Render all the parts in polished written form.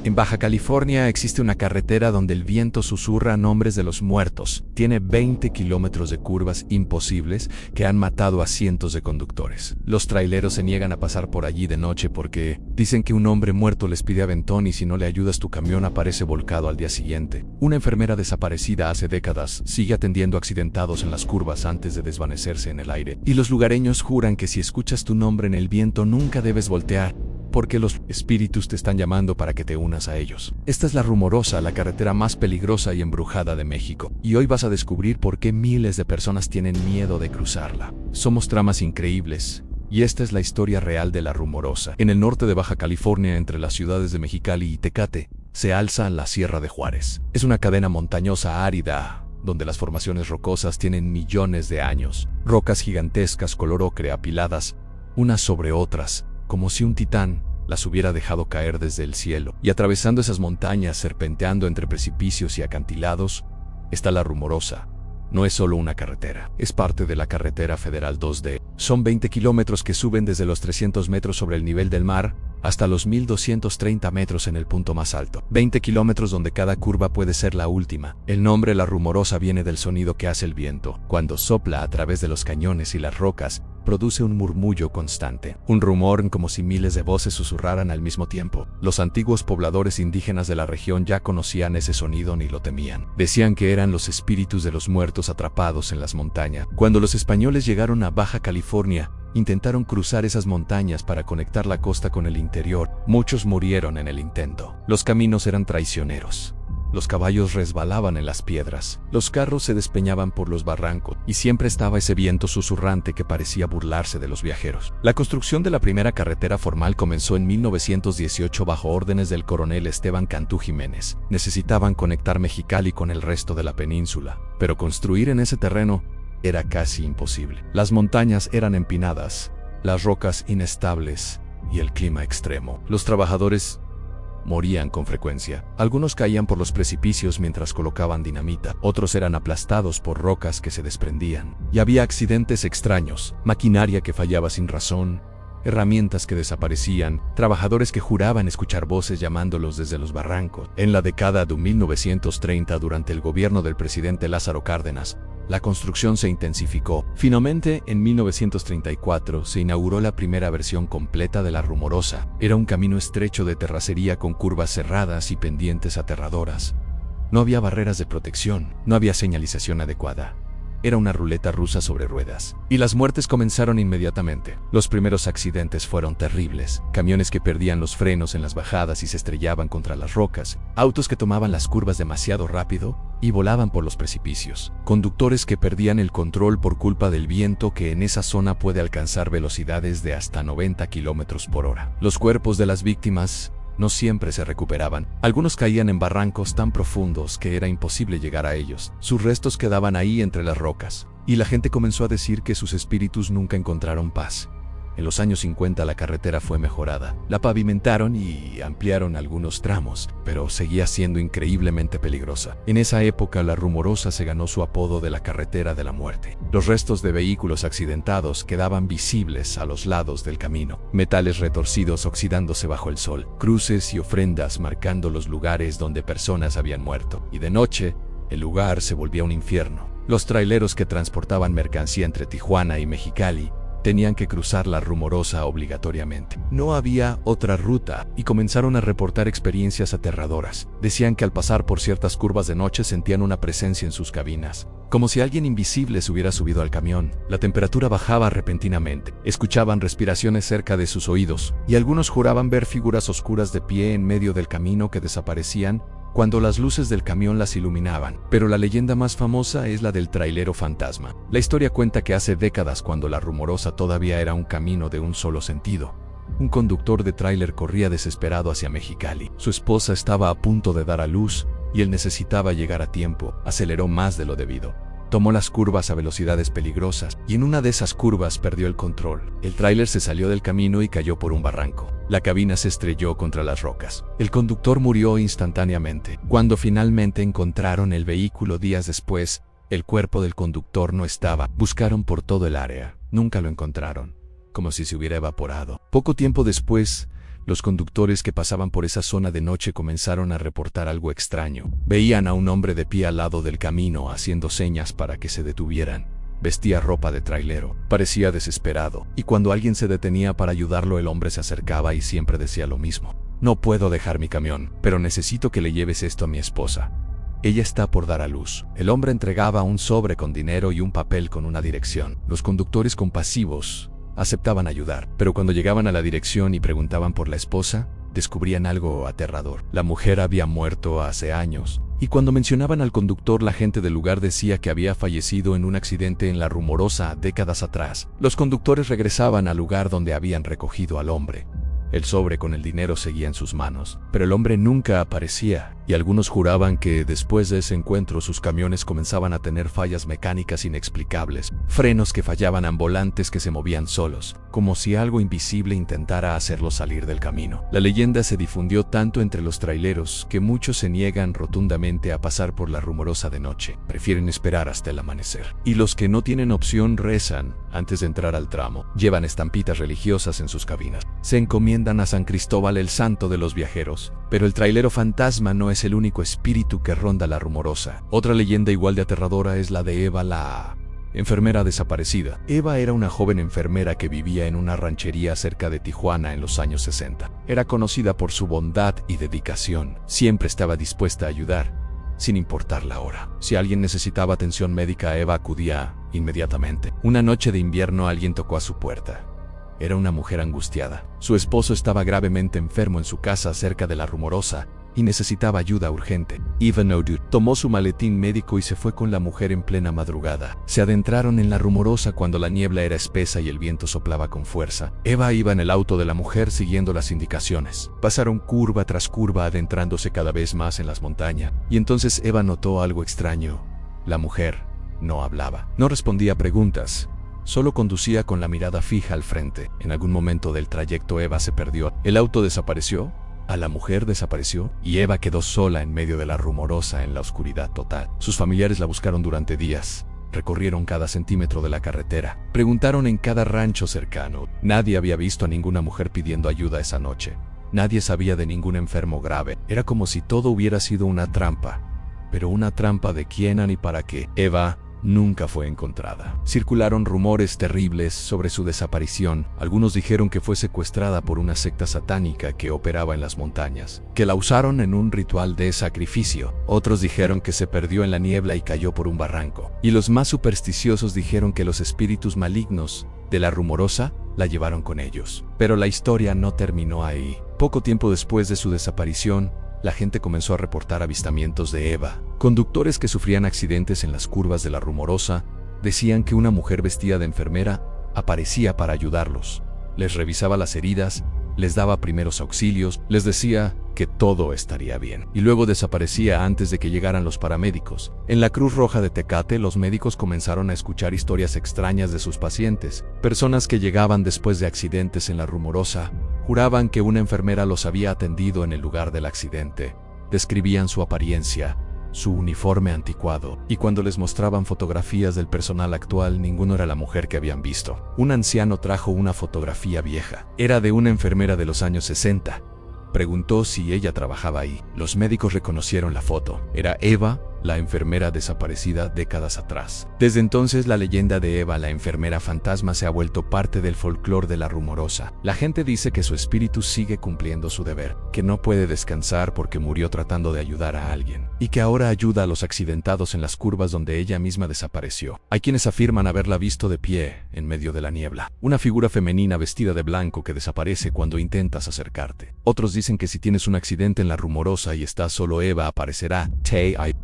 En Baja California existe una carretera donde el viento susurra nombres de los muertos. Tiene 20 kilómetros de curvas imposibles que han matado a cientos de conductores. Los traileros se niegan a pasar por allí de noche porque dicen que un hombre muerto les pide aventón y si no le ayudas tu camión aparece volcado al día siguiente. Una enfermera desaparecida hace décadas sigue atendiendo accidentados en las curvas antes de desvanecerse en el aire. Y los lugareños juran que si escuchas tu nombre en el viento nunca debes voltear, porque los espíritus te están llamando para que te unas a ellos. Esta es la Rumorosa, la carretera más peligrosa y embrujada de México. Y hoy vas a descubrir por qué miles de personas tienen miedo de cruzarla. Somos Tramas Increíbles, y esta es la historia real de la Rumorosa. En el norte de Baja California, entre las ciudades de Mexicali y Tecate, se alza la Sierra de Juárez. Es una cadena montañosa árida, donde las formaciones rocosas tienen millones de años. Rocas gigantescas color ocre apiladas, unas sobre otras, como si un titán las hubiera dejado caer desde el cielo. Y atravesando esas montañas, serpenteando entre precipicios y acantilados, está la Rumorosa. No es solo una carretera, es parte de la carretera federal 2D. Son 20 kilómetros que suben desde los 300 metros sobre el nivel del mar hasta los 1230 metros en el punto más alto. 20 kilómetros donde cada curva puede ser la última. El nombre La Rumorosa viene del sonido que hace el viento. Cuando sopla a través de los cañones y las rocas, produce un murmullo constante. Un rumor como si miles de voces susurraran al mismo tiempo. Los antiguos pobladores indígenas de la región ya conocían ese sonido ni lo temían. Decían que eran los espíritus de los muertos atrapados en las montañas. Cuando los españoles llegaron a Baja California, intentaron cruzar esas montañas para conectar la costa con el interior. Muchos murieron en el intento. Los caminos eran traicioneros. Los caballos resbalaban en las piedras, los carros se despeñaban por los barrancos, y siempre estaba ese viento susurrante que parecía burlarse de los viajeros. La construcción de la primera carretera formal comenzó en 1918 bajo órdenes del coronel Esteban Cantú Jiménez. Necesitaban conectar Mexicali con el resto de la península, pero construir en ese terreno era casi imposible. Las montañas eran empinadas, las rocas inestables y el clima extremo. Los trabajadores morían con frecuencia. Algunos caían por los precipicios mientras colocaban dinamita, otros eran aplastados por rocas que se desprendían. Y había accidentes extraños, maquinaria que fallaba sin razón, herramientas que desaparecían, trabajadores que juraban escuchar voces llamándolos desde los barrancos. En la década de 1930, durante el gobierno del presidente Lázaro Cárdenas, la construcción se intensificó. Finalmente, en 1934, se inauguró la primera versión completa de la Rumorosa. Era un camino estrecho de terracería con curvas cerradas y pendientes aterradoras. No había barreras de protección, no había señalización adecuada. Era una ruleta rusa sobre ruedas. Y las muertes comenzaron inmediatamente. Los primeros accidentes fueron terribles. Camiones que perdían los frenos en las bajadas y se estrellaban contra las rocas. Autos que tomaban las curvas demasiado rápido y volaban por los precipicios. Conductores que perdían el control por culpa del viento que en esa zona puede alcanzar velocidades de hasta 90 kilómetros por hora. Los cuerpos de las víctimas no siempre se recuperaban. Algunos caían en barrancos tan profundos que era imposible llegar a ellos. Sus restos quedaban ahí entre las rocas, y la gente comenzó a decir que sus espíritus nunca encontraron paz. En los años 50 la carretera fue mejorada. La pavimentaron y ampliaron algunos tramos, pero seguía siendo increíblemente peligrosa. En esa época la Rumorosa se ganó su apodo de la carretera de la muerte. Los restos de vehículos accidentados quedaban visibles a los lados del camino. Metales retorcidos oxidándose bajo el sol. Cruces y ofrendas marcando los lugares donde personas habían muerto. Y de noche, el lugar se volvía un infierno. Los traileros que transportaban mercancía entre Tijuana y Mexicali tenían que cruzar la Rumorosa obligatoriamente. No había otra ruta y comenzaron a reportar experiencias aterradoras. Decían que al pasar por ciertas curvas de noche sentían una presencia en sus cabinas, como si alguien invisible se hubiera subido al camión. La temperatura bajaba repentinamente. Escuchaban respiraciones cerca de sus oídos y algunos juraban ver figuras oscuras de pie en medio del camino que desaparecían cuando las luces del camión las iluminaban. Pero la leyenda más famosa es la del trailero fantasma. La historia cuenta que hace décadas, cuando la Rumorosa todavía era un camino de un solo sentido, un conductor de tráiler corría desesperado hacia Mexicali. Su esposa estaba a punto de dar a luz y él necesitaba llegar a tiempo. Aceleró más de lo debido. Tomó las curvas a velocidades peligrosas y en una de esas curvas perdió el control. El tráiler se salió del camino y cayó por un barranco. La cabina se estrelló contra las rocas. El conductor murió instantáneamente. Cuando finalmente encontraron el vehículo días después, el cuerpo del conductor no estaba. Buscaron por todo el área. Nunca lo encontraron, como si se hubiera evaporado. Poco tiempo después, Los conductores que pasaban por esa zona de noche comenzaron a reportar algo extraño. Veían a un hombre de pie al lado del camino haciendo señas para que se detuvieran. Vestía ropa de trailero, parecía desesperado, y cuando alguien se detenía para ayudarlo el hombre se acercaba y siempre decía lo mismo: no puedo dejar mi camión, pero necesito que le lleves esto a mi esposa. Ella está por dar a luz. El hombre entregaba un sobre con dinero y un papel con una dirección. Los conductores compasivos aceptaban ayudar, pero cuando llegaban a la dirección y preguntaban por la esposa, descubrían algo aterrador. La mujer había muerto hace años, y cuando mencionaban al conductor, la gente del lugar decía que había fallecido en un accidente en La Rumorosa décadas atrás. Los conductores regresaban al lugar donde habían recogido al hombre. El sobre con el dinero seguía en sus manos, pero el hombre nunca aparecía, y algunos juraban que después de ese encuentro sus camiones comenzaban a tener fallas mecánicas inexplicables, frenos que fallaban, volantes que se movían solos, como si algo invisible intentara hacerlos salir del camino. La leyenda se difundió tanto entre los traileros que muchos se niegan rotundamente a pasar por La Rumorosa de noche, prefieren esperar hasta el amanecer. Y los que no tienen opción rezan antes de entrar al tramo, llevan estampitas religiosas en sus cabinas, se encomiendan a San Cristóbal, el santo de los viajeros. Pero el trailero fantasma no es el único espíritu que ronda La Rumorosa. Otra leyenda igual de aterradora es la de Eva, la enfermera desaparecida. Eva era una joven enfermera que vivía en una ranchería cerca de Tijuana en los años 60. Era conocida por su bondad y dedicación. Siempre estaba dispuesta a ayudar, sin importar la hora. Si alguien necesitaba atención médica, Eva acudía inmediatamente. Una noche de invierno alguien tocó a su puerta. Era una mujer angustiada. Su esposo estaba gravemente enfermo en su casa cerca de La Rumorosa y necesitaba ayuda urgente. Eva Nodu tomó su maletín médico y se fue con la mujer en plena madrugada. Se adentraron en La Rumorosa cuando la niebla era espesa y el viento soplaba con fuerza. Eva iba en el auto de la mujer siguiendo las indicaciones. Pasaron curva tras curva adentrándose cada vez más en las montañas. Y entonces Eva notó algo extraño. La mujer no hablaba, no respondía a preguntas. Solo conducía con la mirada fija al frente. En algún momento del trayecto Eva se perdió. El auto desapareció, a la mujer desapareció, y Eva quedó sola en medio de La Rumorosa en la oscuridad total. Sus familiares la buscaron durante días. Recorrieron cada centímetro de la carretera. Preguntaron en cada rancho cercano. Nadie había visto a ninguna mujer pidiendo ayuda esa noche. Nadie sabía de ningún enfermo grave. Era como si todo hubiera sido una trampa. Pero ¿una trampa de quién y para qué? Eva nunca fue encontrada. Circularon rumores terribles sobre su desaparición. Algunos dijeron que fue secuestrada por una secta satánica que operaba en las montañas, que la usaron en un ritual de sacrificio. Otros dijeron que se perdió en la niebla y cayó por un barranco. Y los más supersticiosos dijeron que los espíritus malignos de La Rumorosa la llevaron con ellos. Pero la historia no terminó ahí. Poco tiempo después de su desaparición, la gente comenzó a reportar avistamientos de Eva. Conductores que sufrían accidentes en las curvas de La Rumorosa decían que una mujer vestida de enfermera aparecía para ayudarlos. Les revisaba las heridas, les daba primeros auxilios, les decía que todo estaría bien. Y luego desaparecía antes de que llegaran los paramédicos. En la Cruz Roja de Tecate, los médicos comenzaron a escuchar historias extrañas de sus pacientes. Personas que llegaban después de accidentes en La Rumorosa juraban que una enfermera los había atendido en el lugar del accidente. Describían su apariencia, su uniforme anticuado, y cuando les mostraban fotografías del personal actual, ninguno era la mujer que habían visto. Un anciano trajo una fotografía vieja. Era de una enfermera de los años 60. Preguntó si ella trabajaba ahí. Los médicos reconocieron la foto. Era Eva, la enfermera desaparecida décadas atrás. Desde entonces, la leyenda de Eva, la enfermera fantasma, se ha vuelto parte del folclore de La Rumorosa. La gente dice que su espíritu sigue cumpliendo su deber, que no puede descansar porque murió tratando de ayudar a alguien, y que ahora ayuda a los accidentados en las curvas donde ella misma desapareció. Hay quienes afirman haberla visto de pie en medio de la niebla, una figura femenina vestida de blanco que desaparece cuando intentas acercarte. Otros dicen que si tienes un accidente en La Rumorosa y estás solo, Eva aparecerá,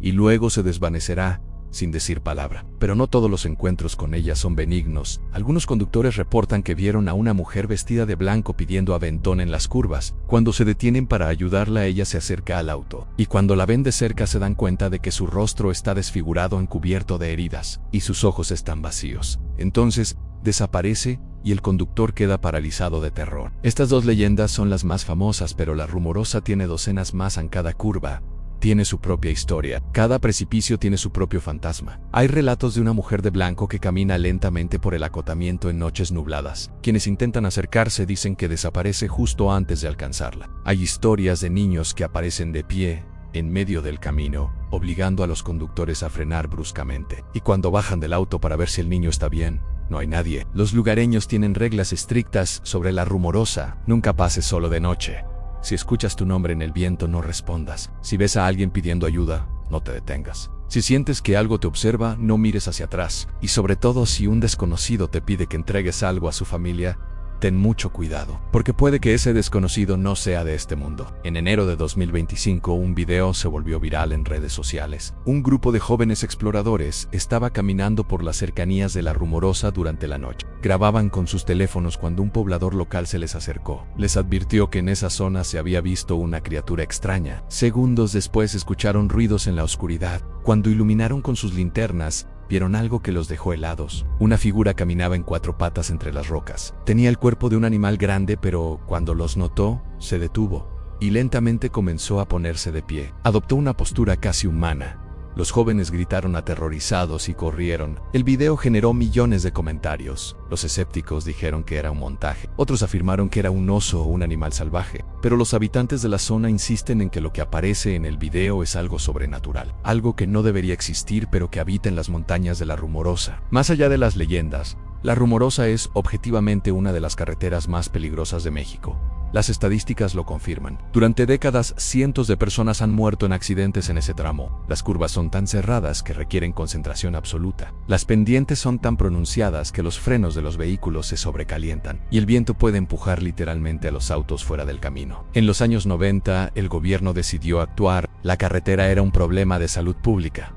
y luego se desvanecerá sin decir palabra. Pero no todos los encuentros con ella son benignos. Algunos conductores reportan que vieron a una mujer vestida de blanco pidiendo aventón en las curvas. Cuando se detienen para ayudarla, ella se acerca al auto, y cuando la ven de cerca se dan cuenta de que su rostro está desfigurado, encubierto de heridas, y sus ojos están vacíos. Entonces desaparece y el conductor queda paralizado de terror. Estas dos leyendas son las más famosas, pero La Rumorosa tiene docenas más en cada curva. tiene su propia historia. Cada precipicio tiene su propio fantasma. Hay relatos de una mujer de blanco que camina lentamente por el acotamiento en noches nubladas. Quienes intentan acercarse dicen que desaparece justo antes de alcanzarla. Hay historias de niños que aparecen de pie en medio del camino, obligando a los conductores a frenar bruscamente. Y cuando bajan del auto para ver si el niño está bien, no hay nadie. Los lugareños tienen reglas estrictas sobre la rumorosa. Nunca pases solo de noche. Si escuchas tu nombre en el viento, no respondas. Si ves a alguien pidiendo ayuda, no te detengas. Si sientes que algo te observa, no mires hacia atrás. Y sobre todo, si un desconocido te pide que entregues algo a su familia, ten mucho cuidado, porque puede que ese desconocido no sea de este mundo. En enero de 2025, un video se volvió viral en redes sociales. Un grupo de jóvenes exploradores estaba caminando por las cercanías de la Rumorosa durante la noche. Grababan con sus teléfonos cuando un poblador local se les acercó. Les advirtió que en esa zona se había visto una criatura extraña. Segundos después escucharon ruidos en la oscuridad. Cuando iluminaron con sus linternas, vieron algo que los dejó helados. Una figura caminaba en 4 patas entre las rocas. Tenía el cuerpo de un animal grande, pero cuando los notó, se detuvo y lentamente comenzó a ponerse de pie. Adoptó una postura casi humana. Los jóvenes gritaron aterrorizados y corrieron. El video generó millones de comentarios. Los escépticos dijeron que era un montaje. Otros afirmaron que era un oso o un animal salvaje. Pero los habitantes de la zona insisten en que lo que aparece en el video es algo sobrenatural. Algo que no debería existir, pero que habita en las montañas de la Rumorosa. Más allá de las leyendas, la Rumorosa es objetivamente una de las carreteras más peligrosas de México. Las estadísticas lo confirman. Durante décadas, cientos de personas han muerto en accidentes en ese tramo. Las curvas son tan cerradas que requieren concentración absoluta. Las pendientes son tan pronunciadas que los frenos de los vehículos se sobrecalientan y el viento puede empujar literalmente a los autos fuera del camino. En los años 90, el gobierno decidió actuar. La carretera era un problema de salud pública.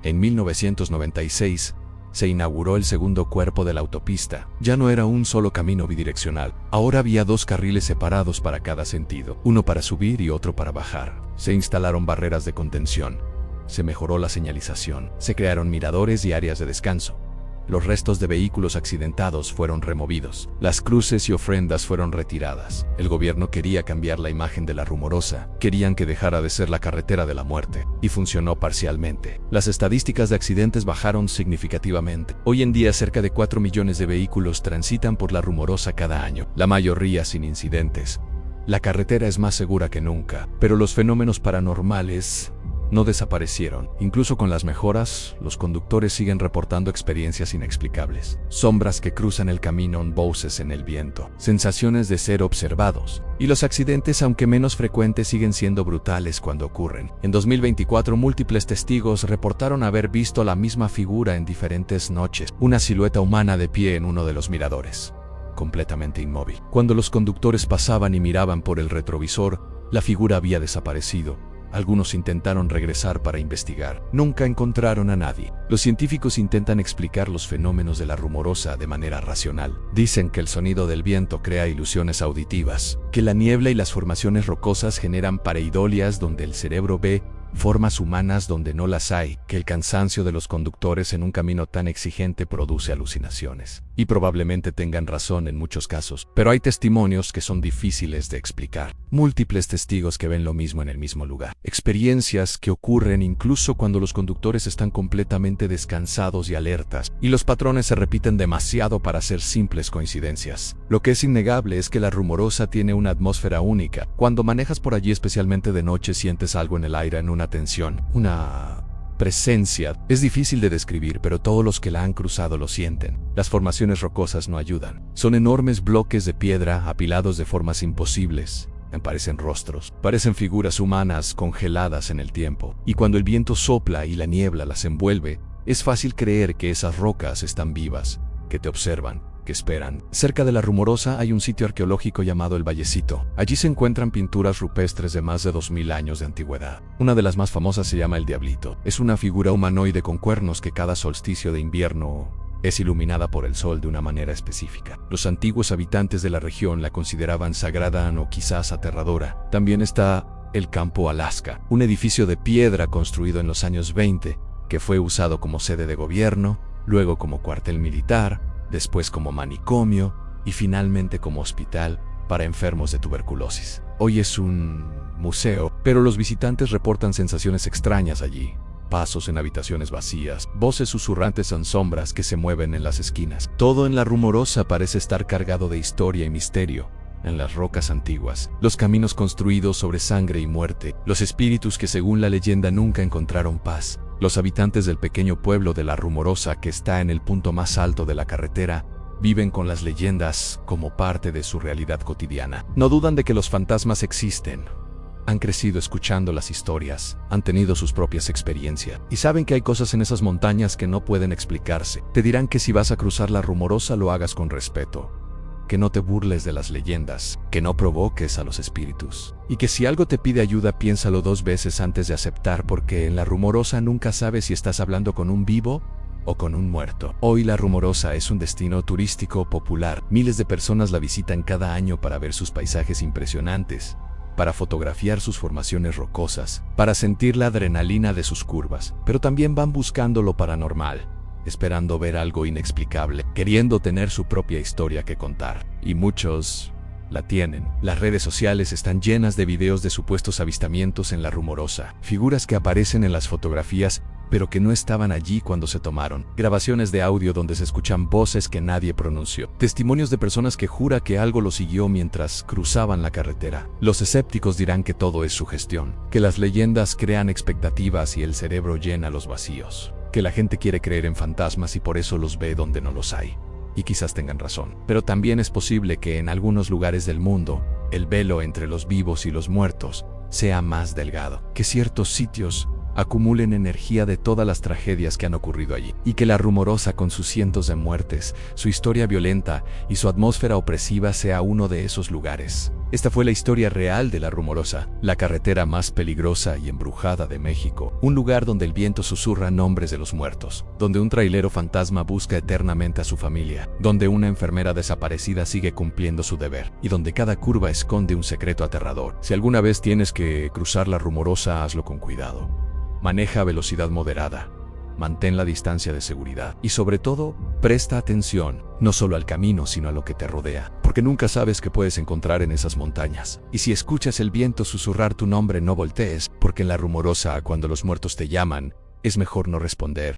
En 1996, se inauguró el segundo cuerpo de la autopista. Ya no era un solo camino bidireccional. Ahora había 2 carriles separados para cada sentido, uno para subir y otro para bajar. Se instalaron barreras de contención. Se mejoró la señalización. Se crearon miradores y áreas de descanso. Los restos de vehículos accidentados fueron removidos. Las cruces y ofrendas fueron retiradas. El gobierno quería cambiar la imagen de la Rumorosa. Querían que dejara de ser la carretera de la muerte. Y funcionó parcialmente. Las estadísticas de accidentes bajaron significativamente. Hoy en día cerca de 4 millones de vehículos transitan por la Rumorosa cada año. La mayoría sin incidentes. La carretera es más segura que nunca. Pero los fenómenos paranormales no desaparecieron. Incluso con las mejoras, los conductores siguen reportando experiencias inexplicables. Sombras que cruzan el camino, voces en el viento, sensaciones de ser observados. Y los accidentes, aunque menos frecuentes, siguen siendo brutales cuando ocurren. En 2024, múltiples testigos reportaron haber visto la misma figura en diferentes noches. Una silueta humana de pie en uno de los miradores, completamente inmóvil. Cuando los conductores pasaban y miraban por el retrovisor, la figura había desaparecido. Algunos intentaron regresar para investigar. Nunca encontraron a nadie. Los científicos intentan explicar los fenómenos de la Rumorosa de manera racional. Dicen que el sonido del viento crea ilusiones auditivas, que la niebla y las formaciones rocosas generan pareidolias donde el cerebro ve formas humanas donde no las hay, que el cansancio de los conductores en un camino tan exigente produce alucinaciones. Y probablemente tengan razón en muchos casos, pero hay testimonios que son difíciles de explicar. Múltiples testigos que ven lo mismo en el mismo lugar. Experiencias que ocurren incluso cuando los conductores están completamente descansados y alertas, y los patrones se repiten demasiado para ser simples coincidencias. Lo que es innegable es que la Rumorosa tiene una atmósfera única. Cuando manejas por allí, especialmente de noche, sientes algo en el aire, en una tensión, una presencia. Es difícil de describir, pero todos los que la han cruzado lo sienten. Las formaciones rocosas no ayudan. Son enormes bloques de piedra apilados de formas imposibles. Parecen rostros, parecen figuras humanas congeladas en el tiempo. Y cuando el viento sopla y la niebla las envuelve, es fácil creer que esas rocas están vivas, que te observan, que esperan. Cerca de la Rumorosa hay un sitio arqueológico llamado El Vallecito. Allí se encuentran pinturas rupestres de más de 2000 años de antigüedad. Una de las más famosas se llama El Diablito. Es una figura humanoide con cuernos que cada solsticio de invierno es iluminada por el sol de una manera específica. Los antiguos habitantes de la región la consideraban sagrada o quizás aterradora. También está el Campo Alaska, un edificio de piedra construido en los años 20 que fue usado como sede de gobierno, luego como cuartel militar, después como manicomio y finalmente como hospital para enfermos de tuberculosis. Hoy es un museo Pero los visitantes reportan sensaciones extrañas allí. Pasos en habitaciones vacías, voces susurrantes en sombras que se mueven en las esquinas. Todo en La Rumorosa parece estar cargado de historia y misterio. En las rocas antiguas, los caminos construidos sobre sangre y muerte, los espíritus que según la leyenda nunca encontraron paz. Los habitantes del pequeño pueblo de La Rumorosa, que está en el punto más alto de la carretera, viven con las leyendas como parte de su realidad cotidiana. No dudan de que los fantasmas existen. Han crecido escuchando las historias, han tenido sus propias experiencias y saben que hay cosas en esas montañas que no pueden explicarse. Te dirán que si vas a cruzar La Rumorosa lo hagas con respeto, que no te burles de las leyendas, que no provoques a los espíritus y que si algo te pide ayuda piénsalo 2 veces antes de aceptar, porque en La Rumorosa nunca sabes si estás hablando con un vivo o con un muerto. Hoy La Rumorosa es un destino turístico popular. Miles de personas la visitan cada año para ver sus paisajes impresionantes, para fotografiar sus formaciones rocosas, para sentir la adrenalina de sus curvas, pero también van buscando lo paranormal, esperando ver algo inexplicable, queriendo tener su propia historia que contar. Y muchos la tienen. Las redes sociales están llenas de videos de supuestos avistamientos en La Rumorosa, figuras que aparecen en las fotografías pero que no estaban allí cuando se tomaron, grabaciones de audio donde se escuchan voces que nadie pronunció, testimonios de personas que jura que algo los siguió mientras cruzaban la carretera. Los escépticos dirán que todo es sugestión, que las leyendas crean expectativas y el cerebro llena los vacíos, que la gente quiere creer en fantasmas y por eso los ve donde no los hay. Y quizás tengan razón, pero también es posible que en algunos lugares del mundo el velo entre los vivos y los muertos sea más delgado, que ciertos sitios acumulen energía de todas las tragedias que han ocurrido allí, y que La Rumorosa, con sus cientos de muertes, su historia violenta y su atmósfera opresiva, sea uno de esos lugares. Esta fue la historia real de La Rumorosa, la carretera más peligrosa y embrujada de México, un lugar donde el viento susurra nombres de los muertos, donde un trailero fantasma busca eternamente a su familia, donde una enfermera desaparecida sigue cumpliendo su deber, y donde cada curva esconde un secreto aterrador. Si alguna vez tienes que cruzar La Rumorosa, hazlo con cuidado. Maneja a velocidad moderada, mantén la distancia de seguridad y sobre todo, presta atención, no solo al camino sino a lo que te rodea, porque nunca sabes qué puedes encontrar en esas montañas. Y si escuchas el viento susurrar tu nombre, no voltees, porque en La Rumorosa, cuando los muertos te llaman, es mejor no responder.